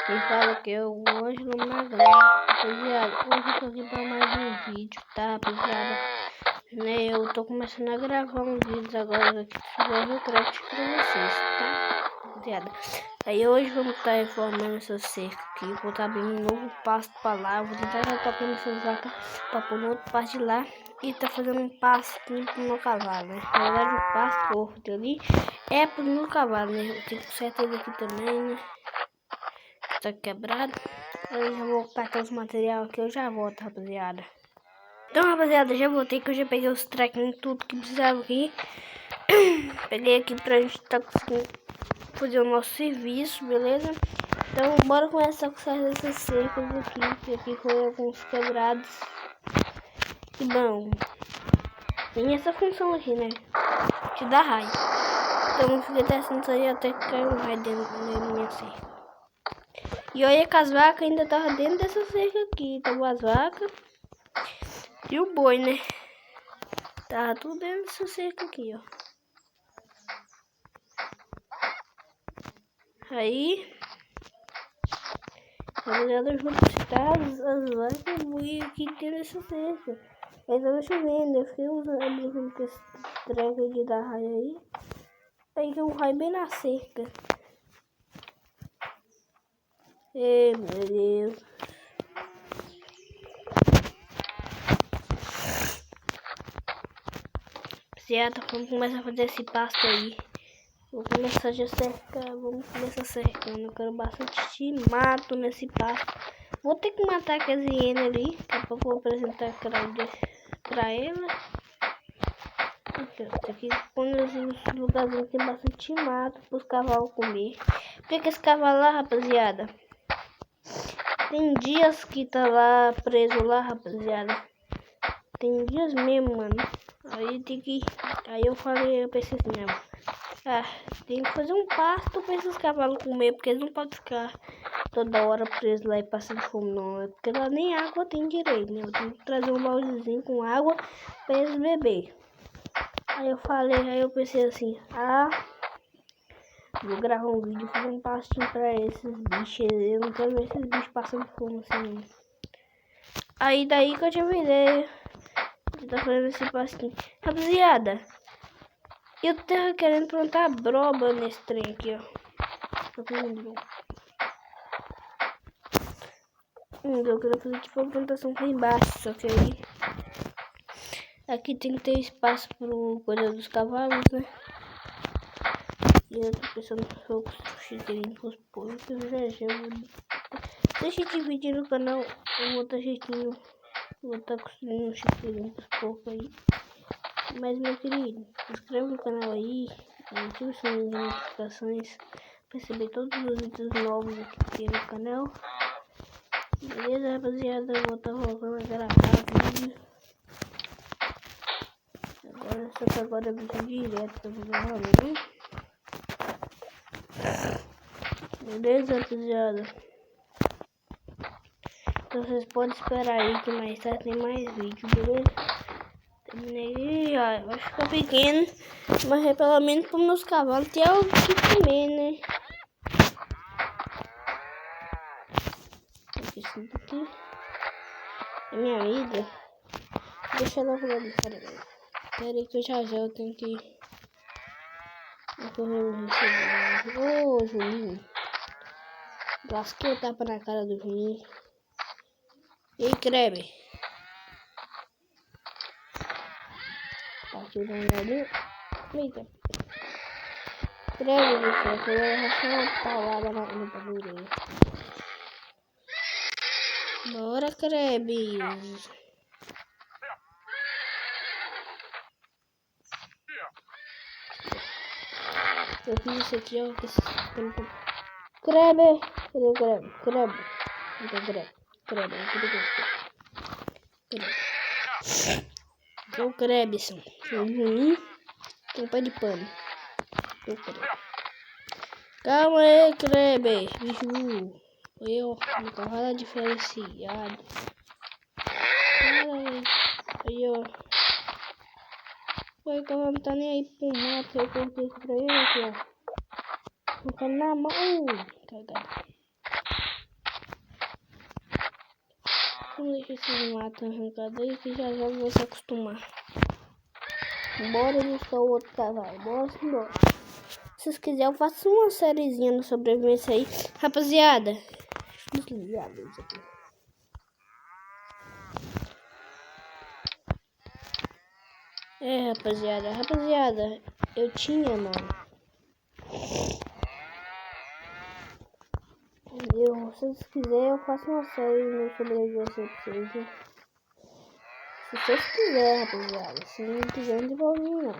Me fala que é o Ângelo Magrão. Rapaziada, hoje eu tô aqui pra mais um vídeo, tá, rapaziada? Né, eu tô começando a gravar uns vídeos agora aqui do Minecraft pra vocês, tá, rapaziada? Aí hoje vamos estar reformando essa cerca aqui. Eu vou estar abrindo um novo pasto pra lá. Vou tentar já tocando essas vacas pra pôr no outro pasto de lá. E tá fazendo um pasto pro meu cavalo, né? Na verdade, o pasto que eu vou fazer ali é pro meu cavalo, né? Eu tenho que consertar ele aqui também, né? Tá quebrado. Eu já vou catar os materiais aqui, eu já volto, rapaziada. Então, rapaziada, já voltei que eu já peguei os trequinhos, tudo que precisava aqui. Peguei aqui pra gente tá conseguindo fazer o nosso serviço, beleza? Então, bora começar a consertar essas cercas aqui, que aqui foi alguns quebrados. E bom, tem essa função aqui, né? Te dá raio. Então, eu fiquei testando isso aí até que caiu um raio dentro da minha cerca. E olha que as vacas ainda estavam dentro dessa cerca aqui. Tava as vacas e o boi, né? Tava tudo dentro dessa cerca aqui, ó. Aí, rapaziada, eu vou citar as vacas e o boi aqui dentro dessa cerca. Aí tava chovendo, eu fiquei usando com esse treco de dar raio aí. Aí que um raio bem na cerca. Ei, meu Deus. Certo, vamos começar a fazer esse pasto aí. Vou começar já cercar, vamos começar cercando. Eu quero bastante mato nesse pasto. Vou ter que matar aquelas hienas ali, daqui a pouco eu vou apresentar aquela pra ela. Aqui quando os lugarzinhos tem bastante mato para os cavalos comer. Por que esse cavalo lá, rapaziada? Tem dias que tá lá preso lá, rapaziada. Tem dias mesmo, mano. Aí eu falei, eu pensei assim, tem que fazer um pasto para esses cavalos comer, porque eles não podem ficar toda hora presos lá e passando fome, não. É porque lá nem água tem direito, né? Eu tenho que trazer um baldezinho com água para eles beber. Aí eu pensei assim, vou gravar um vídeo e fazer um pastinho pra esses bichos. Eu não quero ver esses bichos passando fome assim. Aí daí que eu tive uma ideia de tá fazendo esse pastinho. Rapaziada, eu tava querendo plantar broba nesse trem aqui, ó. Eu queria fazer tipo uma plantação aqui embaixo, só que aí aqui tem que ter espaço pro coisa dos cavalos, né? E eu tô pensando que eu cheirinho pros porcos, já vou... Deixa de vídeo no canal, eu vou estar jeitinho, vou estar construindo um cheirinho pros porcos aí. Mas meu querido, se inscreve no canal aí, ativa o sininho de notificações pra receber todos os vídeos novos que tem no canal. Beleza, rapaziada, eu vou estar voltando a gravar vídeo. Só que agora eu vou direto pra gravar, né? Beleza, rapaziada? Então vocês podem esperar aí que mais tarde tem mais vídeo, beleza? Terminei, ó, vai ficar pequeno, mas é pelo menos para meus cavalos ter algo que comer, né? Aqui é minha vida. Deixa ela rolar ali, peraí que eu já eu tenho que correr o risco. Ô, Juninho. Lasquei o tapa na cara do Juninho. Ei, Kreber. Tá tirando ali. Eita. Kreber, bicho, eu vou arrastar uma palavra no bagulho aí. Bora, Kreber. Eu fiz isso aqui, ó. Kreber. Cadê o Kreber? Kreber. Então, Kreber. Então, o Krebson. Tem ruim. Tem pé de pano. Calma aí, Kreber. Bicho. Eu, no cavalo diferenciado. Aí, ó. O cavalo não tá nem aí pro mato. Eu coloquei isso pra ele aqui, ó. Colocando na mão. Cagado. Vamos deixar esses matos arrancados aí que já vai se acostumar. Bora buscar o outro cavalo. Bora embora. Se vocês quiserem, eu faço uma sériezinha no sobrevivência aí. Rapaziada. Desligar a luz aqui. Rapaziada. Eu tinha, mano. Se vocês quiserem, eu faço uma série no sobrevivência pra vocês. Hein? Se vocês quiserem, rapaziada. Se não quiser, não devolve não.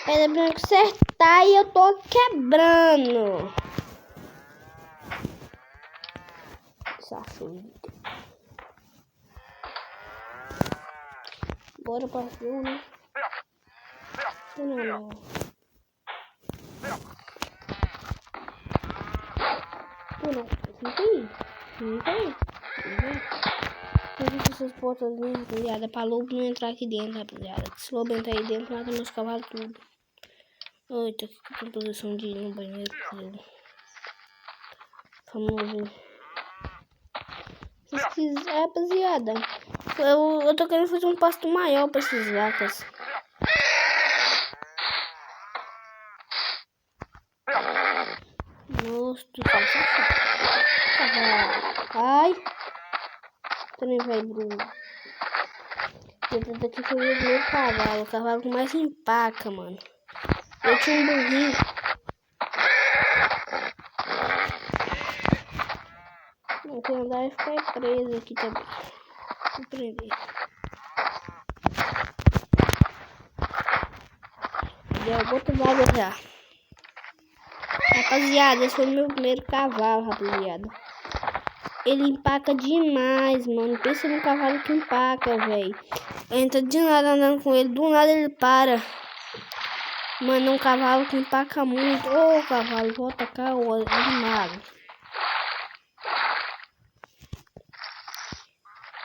Pedra branca acertar e eu tô quebrando. Sachudo. Bora pra cima, né? Não. Fica aí. Fica essas portas, rapaziada, pra lobo não entrar aqui dentro, rapaziada. Se o lobo entrar aí dentro, mata meus cavalos tudo. Eita, que composição de ir no banheiro. Vamos ver. Se quiser, rapaziada, eu tô querendo fazer um pasto maior pra essas vacas. Nossa, tu tá ai, também vai, Bruno. Esse daqui foi o meu primeiro cavalo. O cavalo com mais empaca, mano. Eu tinha um burrinho. Não tem andar e ficar preso aqui também. Vou prender. Já boto vaga já. Rapaziada, esse foi o meu primeiro cavalo, rapaziada. Ele empaca demais, mano. Pensa no cavalo que empaca, velho. Entra de nada andando com ele, do nada ele para. Mano, é um cavalo que empaca muito. Ô, cavalo, volta cá, ô animado.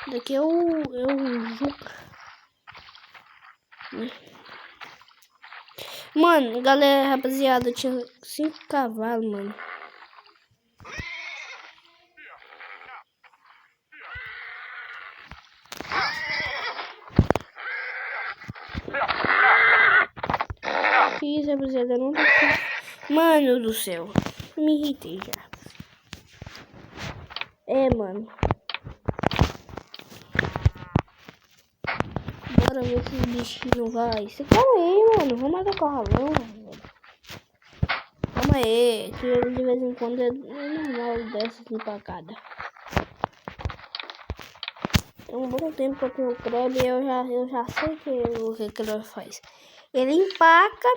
Daqui é o Juca. Mano, galera, rapaziada, eu tinha 5 cavalos, mano. Que isso, rapaziada, não tá... Mano do céu, me irritei já. Mano. Bora ver se os bichinhos vai. Você calma aí, mano. Vamos matar o cavalão, velho. Calma aí. Que de vez em quando é normal dessas empacadas. Tem um bom tempo que eu tenho o Kreb e eu já sei o que ele faz. Ele empaca,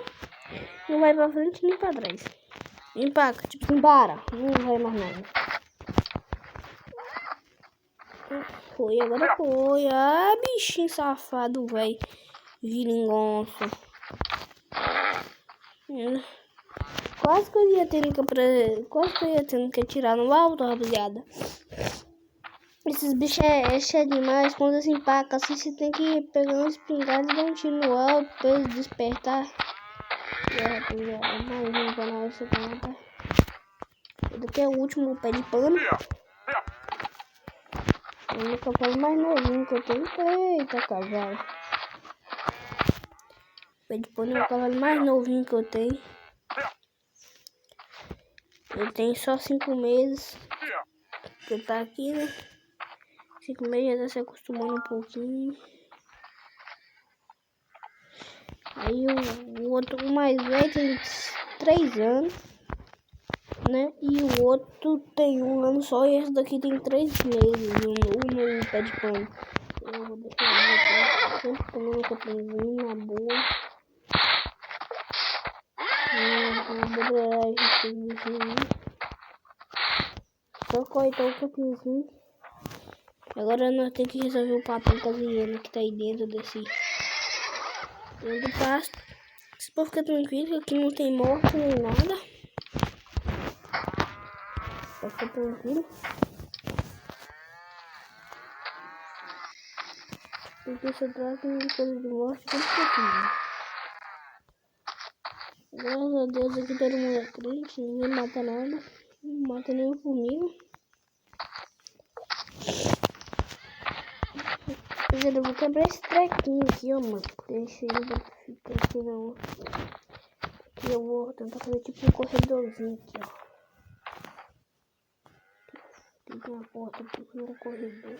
não vai pra frente nem pra trás. Empaca, tipo assim, para. Não vai mais nada. Foi, agora foi. Ah, bichinho safado, velho. Giringonço. Quase que eu ia tendo que atirar no alto, rapaziada. Esses bichos é cheio demais. Quando assim empaca, assim, você tem que pegar uma espingarda e dar um tiro no alto pra eles despertar. Rapaziada, mais um canal esse canal, tá? Esse daqui é o último pé de pano. É o cavalo mais novinho que eu tenho. Eita, cavalo. Pé de pano é o cavalo mais novinho que eu tenho. Ele tem só 5 meses. Que tá aqui, né? 5 meses já tá se acostumando um pouquinho. Aí o mais velho tem 3 anos, né? E o outro tem 1 ano só e esse daqui tem 3 meses. O pé de pano. Eu vou deixar ele aqui. Sempre comendo um capinzinho na boa. Vou dobrar esse bichinho. Só cortar o capinzinho. Agora nós temos que resolver o papel com as hienas que tá aí dentro do pasto. Você pode ficar tranquilo que aqui não tem morte nem nada. Pode ficar tranquilo. Porque se eu trago coisa de morte, tudo possível. Graças a Deus aqui todo mundo é crente, ninguém mata nada. Não mata nem formiga. Eu vou quebrar esse trequinho aqui, ó, mano. Deixa ele ficar aqui não. Aqui eu vou tentar fazer tipo um corredorzinho aqui, ó. Tem uma porta aqui no corredor.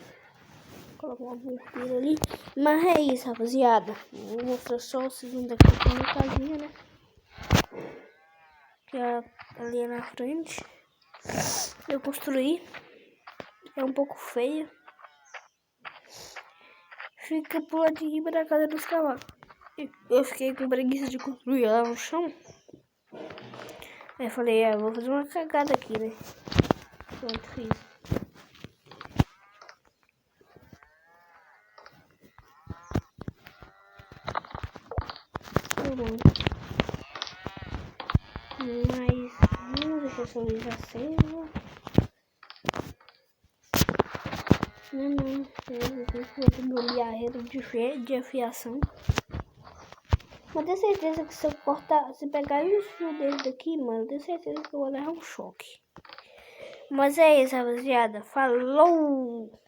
Colocar uma porteira ali. Mas é isso, rapaziada. Vou mostrar só o segundo aqui com a minha casinha, né? Que é ali na frente. Eu construí. É um pouco feia. Fica pro lado de cima da casa dos cavalos. Eu fiquei com preguiça de construir ela no chão. Aí eu falei, vou fazer uma cagada aqui, né? Pronto, fiz. Mas vamos deixar essa luz acesa. Não. Eu vou ter meu liarreiro de afiação. Mas tenho certeza que se eu cortar, se pegar os fios dele daqui, mano, tenho certeza que eu vou levar um choque. Mas é isso, rapaziada. Falou!